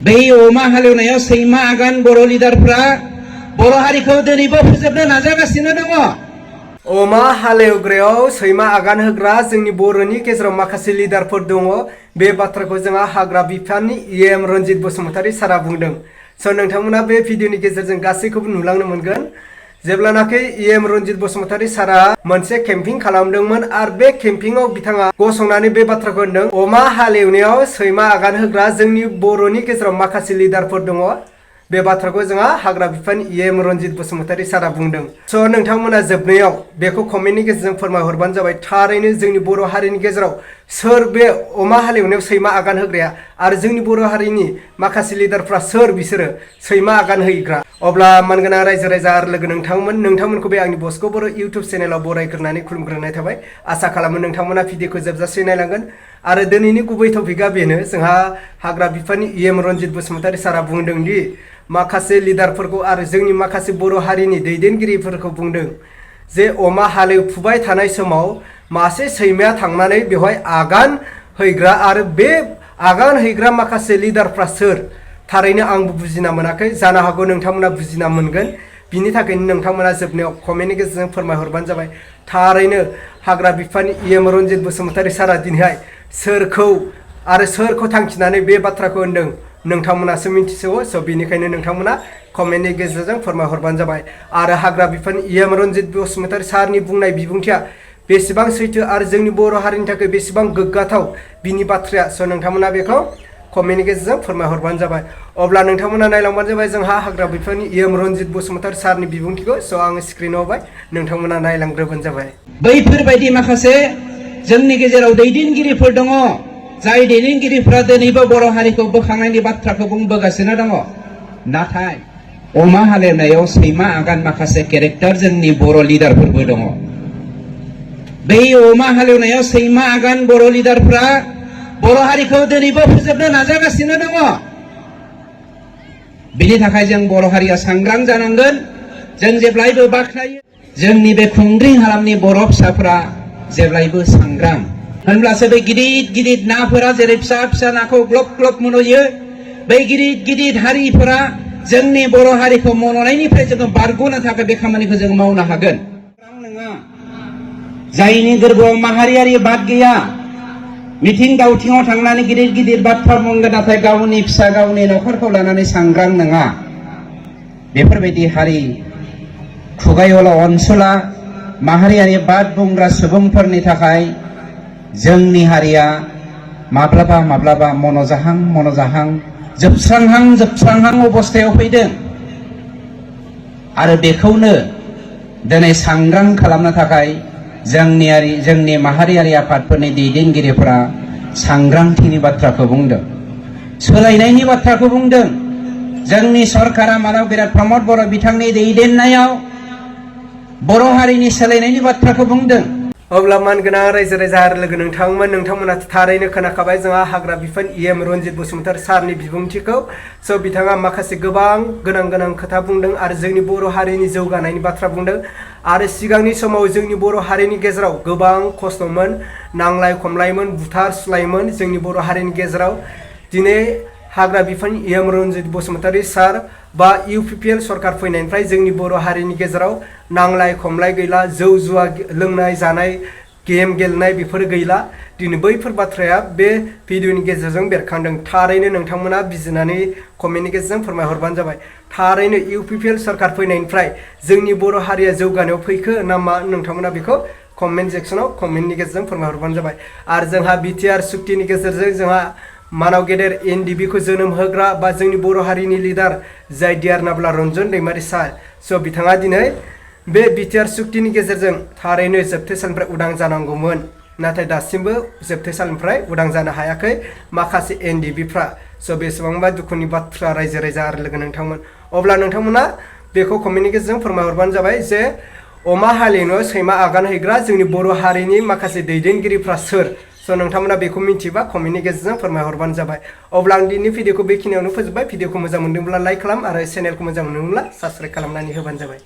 बै अमा हालेवनायाव सैमा आगान बर' लिडारफ्रा बर' हारिखौ दिनैबो फोजोबनो नाजागासिनो दङ। अमा हालेवग्रायाव सैमा आगान होग्रा जोंनि बर'नि गेजेराव माखासे लिडारफोर दङ। बे बाथ्राखौ जोंहा हाग्रा बिफाननि इएम रनजित बसुमतारी सारा बुंदों। स' नोंथांमोना बे भिडिअनि गेजेरजों गासैखौबो नुलांनो मोनगोन। जेब्लानाखि इएम रनजित बसुमतारी सारा मोनसे केम्पिं खालामदोंमोन आरो बे केम्पिंआव बिथाङा गसंनानै बे बाथ्राखौ होनदों, अमा हालेवनायाव सैमा आगान होग्रा जोंनि बर'नि गेजेराव माखासे लिडारफोर दङ। बे बाथ्राखौ जोंहा हाग्रा बिफाननि इएम रनजित बसुमतारी सारा बुंदों। स' नोंथांमोना जोबनायाव बेखौ कमेन्टनि गेजेरजों फोरमायहरबानो जाबाय, थारैनो जोंनि बर' हारिनि गेजेराव सोर बे अमा हालेवनायाव सैमा आगान होग्राया आरो जोंनि बर' हारिनि माखासे लिडारफ्रा सोर बिसोरो सैमा आगान होग्रा। अब्ला मानगोनां रायजो राजा आरो लोगो नोंथांमोनखौ बे आंनि बस्क' बर' इउटुब चेनेलाव बरायग्रोनानै खुलुमग्रोनाय थाबाय। आसा खालामो नोंथांमोना भिडिअखौ जोबजासे नायलांगोन। आरो दिनैनि गुबै टपिकआ बेनो, जोंहा हाग्रा बिफाननि इएम रनजित बसुमतारी सारा बुंदों दि माखासे लिडारफोरखौ आरो जोंनि माखासे बर' हारिनि दैदेनगिरिफोरखौ बुंदों जे अमा हालेवफुबाय थानाय समाव मासे सैमाया थांनानै बेवहाय आगान हैग्रा आरो बे आगान हैग्रा माखासे लिडारफ्रा सोर? थारैनो आंबो बुजिना मोनाखै, जानो हागौ नोंथांमोना बुजिना मोनगोन। बिनि थाखायनो नोंथांमोना जोबनायाव कमेन्टनि गेजेरजों फोरमायहरबानो जाबाय। थारैनो हाग्रा बिफाननि इएम रनजित बसुमतारी सारा दिनैहाय सोरखौ थांखिनानै बे बाथ्राखौ होनदों नोंथांमोनासो मिन्थिसिगौ। स' बेनिखायनो नोंथांमोना कमेन्टनि गेजेरजों फोरमायहरबानो जाबाय। आरो हाग्रा बिफाननि इएम रनजित बसुमतारी सारनि बुंनाय बिबुंथिया बेसेबां सैथो आरो जोंनि बर' हारिनि थाखाय बेसेबां गोग्गाथाव बिनि बाथ्राया, स' नोंथांमोना बेखौ कमेन्टनि गेजेरजों फोरमायहरबानो जाबाय। अब्ला नोंथांमोना नायलांबानो जाबाय जोंहा हाग्रा बिफाननि इएम रनजित बसुमतारी सारनि बिबुंथिखौ। स' आङो स्क्रिनाव होबाय, नोंथांमोना नायलांग्रोबानो जाबाय। बैफोरबायदि माखासे जोंनि गेजेराव दैदेनगिरिफोर दङ, जाय दैदेनगिरिफ्रा दिनैबो बर' हारिखौ बोखांनायनि बाथ्राखौ बुंबोगासिनो दङ। नाथाय अमा हालेवनायाव सैमा आगान माखासे केरेक्टार जोंनि बर' लिडारफोरबो दङ। बै अमा हालेवनायाव सैमा आगान बर' लिडारफ्रा बर' हारिखौ दिनैबो फोजोबनो नाजागासिनो दङ। बिनि थाखाय जों बर' हारिया सांग्रां जानांगोन। जों जेब्लायबो बाख्नायो जोंनि बे खुंग्रिं हालामनि बर' फिसाफोरा जेब्लायबो सांग्रां, होनब्लासो बे गिदिर गिदिर नाफोरा जेरै फिसा फिसा नाखौ ग्लब ग्लब मन'यो, बै गिदिर गिदिर हारिफोरा जोंनि बर' हारिखौ मन'नायनिफ्राय जोङो बारग'नो थाखाय बे खामानिखौ जों मावनो हागोन। जायनि गोरबोआव माहारियारि बाद गैया, मिथिं दावथिङाव थांनानै गिदिर गिदिर बाथ्रा बुंगोन, नाथाय गावनि फिसा गावनि न'खरखौ लानानै सांग्रां नङा। बेफोरबायदि हारि खुगायावल' अनसुला माहारियारि बाद बुंग्रा सुबुंफोरनि थाखाय जोंनि हारिया माब्लाबा माब्लाबा मन'जाहां जोबस्रांहां अबस्थायाव फैदों। आरो बेखौनो दिनै सांग्रां खालामनो थाखाय जोंनि माहारियारि आफादफोरनि दैदेनगिरिफोरा सांग्रांथिनि बाथ्राखौ बुंदों, सोलायनायनि बाथ्राखौ बुंदों। जोंनि सरकारा मानव बिराद प्रमद बर' बिथांनि दैदेननायाव बर' हारिनि सोलायनायनि बाथ्राखौ बुंदों। अब्ला मानगोनां रायजो राजा आरो लोगो नोंथांमोना थारैनो खोनाखाबाय जोंहा हाग्रा बिफान इएम रनजित बसुमतारी सारनि बिबुंथिखौ। स' बिथाङा माखासे गोबां गोनां खोथा बुंदों आरो जोंनि बर' हारिनि जौगानायनि बाथ्रा बुंदों। आरो सिगांनि समाव जोंनि बर' हारिनि गेजेराव गोबां खस्थ'मोन, नांलाय खमलायमोन, बुथार सुलायमोन जोंनि बर' हारिनि गेजेराव। दिनै हाग्रा बिफाननि इएम रनजित बसुमतारी सार बा इउपिपिएल सरकार फैनायनिफ्राय जोंनि बर' हारिनि गेजेराव नांलाय खमलाय गैला, जौ जुवा लोंनाय जानाय, गेम गेलेनाय बेफोर गैला। दिनै बैफोर बाथ्राया बे भिडिअनि गेजेरजों बेरखांदों। थारैनो नोंथांमोना बिजिरनानै कमेन्टनि गेजेरजों फोरमायहरबानो जाबाय। थारैनो इउपिपिएल सरकार फैनायनिफ्राय जोंनि बर' हारिया जौगानायाव फैखो ना मा? नोंथांमोना बेखौ कमेन्ट सेक्सनाव कमेन्टनि गेजेरजों फोरमायहरबानो जाबाय। आरो जोंहा बिटिआर सुक्तिनि गेजेरजों जोंहा मानाव गेदेर एनडिबिखौ जोनोम होग्रा बा जोंनि बर' हारिनि लिडार जाय डिआर नाब्ला रन्जन दैमारि सार, स' बिथाङा दिनै बे बिटिआर सुक्तिनि गेजेरजों थारैनो जोबथेसालिनिफ्राय उदां जानांगौमोन, नाथाय दासिमबो जोबथेसालिनिफ्राय उदां जानो हायाखै माखासे एनडिबिफ्रा। स' बेसेबांबा दुखुनि बाथ्रा रायजो राजा आरो लोगो नोंथांमोन। अब्ला नोंथांमोना बेखौ कमेन्टनि गेजेरजों फोरमायहरबानो जाबाय जे अमा हालेवनायाव सैमा आगान हैग्रा जोंनि बर' हारिनि माखासे दैदेनगिरिफ्रा सोर? स' नोंथांमोना बेखौ मिन्थिबा कमेन्टनि गेजेरजों फोरमायहरबानो जाबाय। अब्ला आं दिनैनि भिडिअखौ बेखिनियावनो फोजोबबाय। भिडिअखौ मोजां मोनदोंब्ला लाइक खालाम आरो चेनेलखौ मोजां मोनदोंब्ला साबस्क्राइब खालामनानै होबानो जाबाय।